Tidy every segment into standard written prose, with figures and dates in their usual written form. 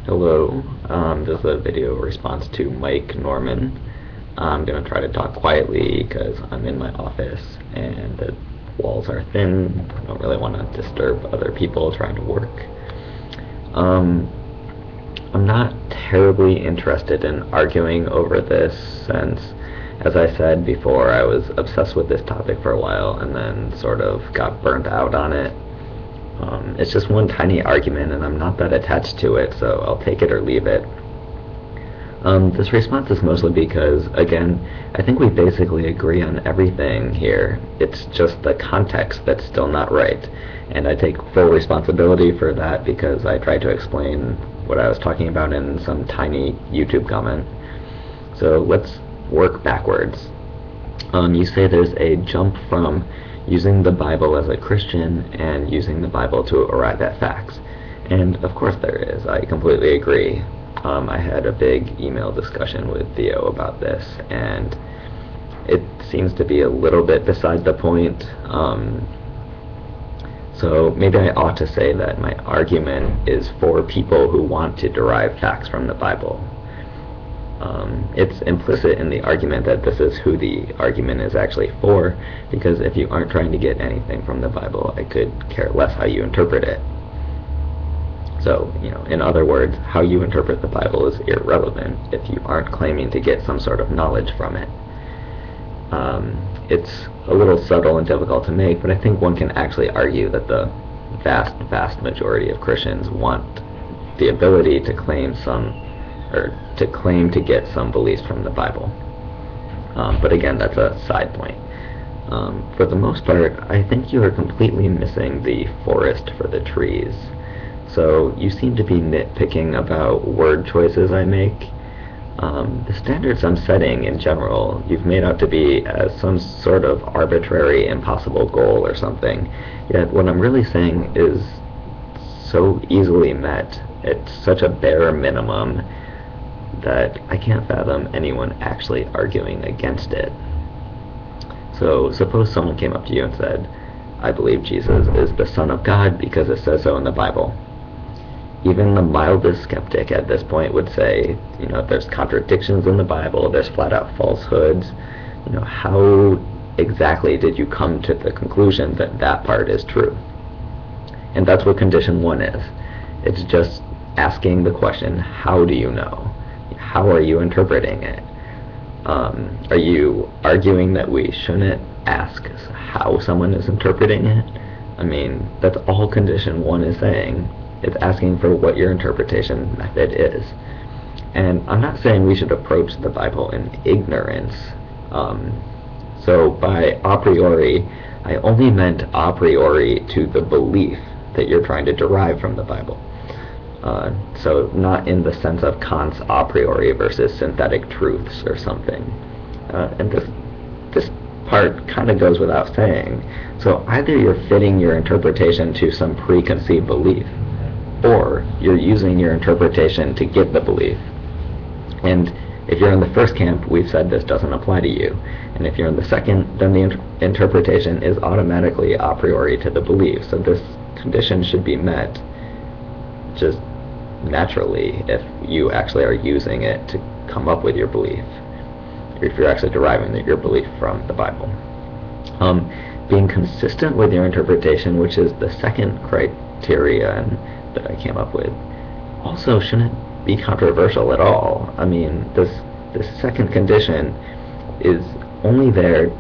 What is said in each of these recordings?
Hello, this is a video response to Mike Norman. I'm going to try to talk quietly because I'm in my office and the walls are thin. I don't really want to disturb other people trying to work. I'm not terribly interested in arguing over this since, as I said before, I was obsessed with this topic for a while and then sort of got burnt out on it. It's just one tiny argument and I'm not that attached to it, so I'll take it or leave it. This response is mostly because, again, I think we basically agree on everything here. It's just the context that's still not right. And I take full responsibility for that because I tried to explain what I was talking about in some tiny YouTube comment. So let's work backwards. You say there's a jump from using the Bible as a Christian and using the Bible to arrive at facts. And of course there is. I completely agree. I had a big email discussion with Theo about this, and it seems to be a little bit beside the point. So maybe I ought to say that my argument is for people who want to derive facts from the Bible. It's implicit in the argument that this is who the argument is actually for, because if you aren't trying to get anything from the Bible, I could care less how you interpret it. So, in other words, how you interpret the Bible is irrelevant if you aren't claiming to get some sort of knowledge from it. It's a little subtle and difficult to make, but I think one can actually argue that the vast, vast majority of Christians want the ability to claim to get some beliefs from the Bible. But again, that's a side point. For the most part, I think you are completely missing the forest for the trees. So you seem to be nitpicking about word choices I make. The standards I'm setting in general, you've made out to be as some sort of arbitrary, impossible goal or something. Yet what I'm really saying is so easily met. It's such a bare minimum that I can't fathom anyone actually arguing against it. So suppose someone came up to you and said, I believe Jesus is the Son of God because it says so in the Bible. Even the mildest skeptic at this point would say, there's contradictions in the Bible, there's flat out falsehoods. How exactly did you come to the conclusion that that part is true? And that's what condition 1 is. It's just asking the question, how do you know? How are you interpreting it? Are you arguing that we shouldn't ask how someone is interpreting it? I mean, that's all condition 1 is saying. It's asking for what your interpretation method is. And I'm not saying we should approach the Bible in ignorance. So by a priori, I only meant a priori to the belief that you're trying to derive from the Bible. So not in the sense of Kant's a priori versus synthetic truths or something. And this part kind of goes without saying. So either you're fitting your interpretation to some preconceived belief, or you're using your interpretation to get the belief. And if you're in the first camp, we've said this doesn't apply to you. And if you're in the second, then the interpretation is automatically a priori to the belief. So this condition should be met just naturally if you actually are using it to come up with your belief, or if you're actually deriving your belief from the Bible. Being consistent with your interpretation, which is the second criterion that I came up with, also shouldn't be controversial at all. I mean, this second condition is only there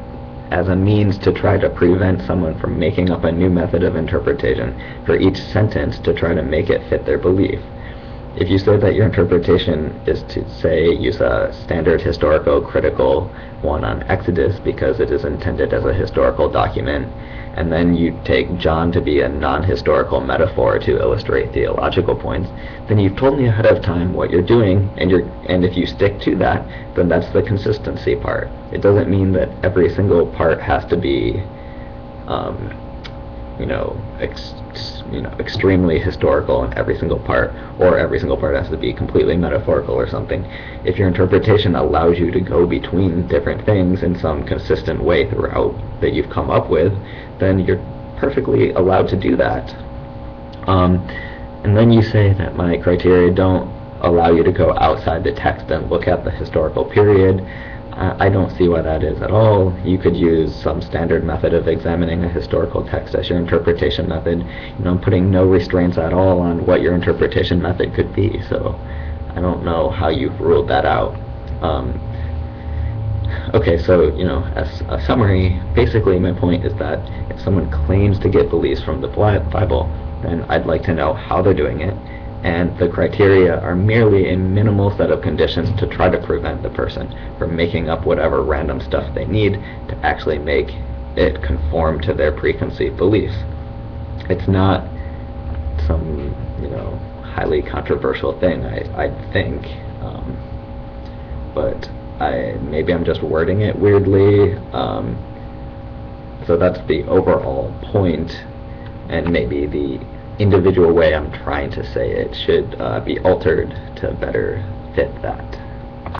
as a means to try to prevent someone from making up a new method of interpretation for each sentence to try to make it fit their belief. If you say that your interpretation is to, say, use a standard historical critical one on Exodus because it is intended as a historical document, and then you take John to be a non-historical metaphor to illustrate theological points, then you've told me ahead of time what you're doing, and if you stick to that, then that's the consistency part. It doesn't mean that every single part has to be extremely historical in every single part, or every single part has to be completely metaphorical or something. If your interpretation allows you to go between different things in some consistent way throughout that you've come up with, then you're perfectly allowed to do that. And then you say that my criteria don't allow you to go outside the text and look at the historical period. I don't see why that is at all. You could use some standard method of examining a historical text as your interpretation method. You know, I'm putting no restraints at all on what your interpretation method could be, so I don't know how you've ruled that out. Okay, so, you know, as a summary, basically my point is that if someone claims to get beliefs from the Bible, then I'd like to know how they're doing it, and the criteria are merely a minimal set of conditions to try to prevent the person from making up whatever random stuff they need to actually make it conform to their preconceived beliefs. It's not some, you know, highly controversial thing, I think, but maybe I'm just wording it weirdly, so that's the overall point, and maybe the individual way I'm trying to say it should be altered to better fit that.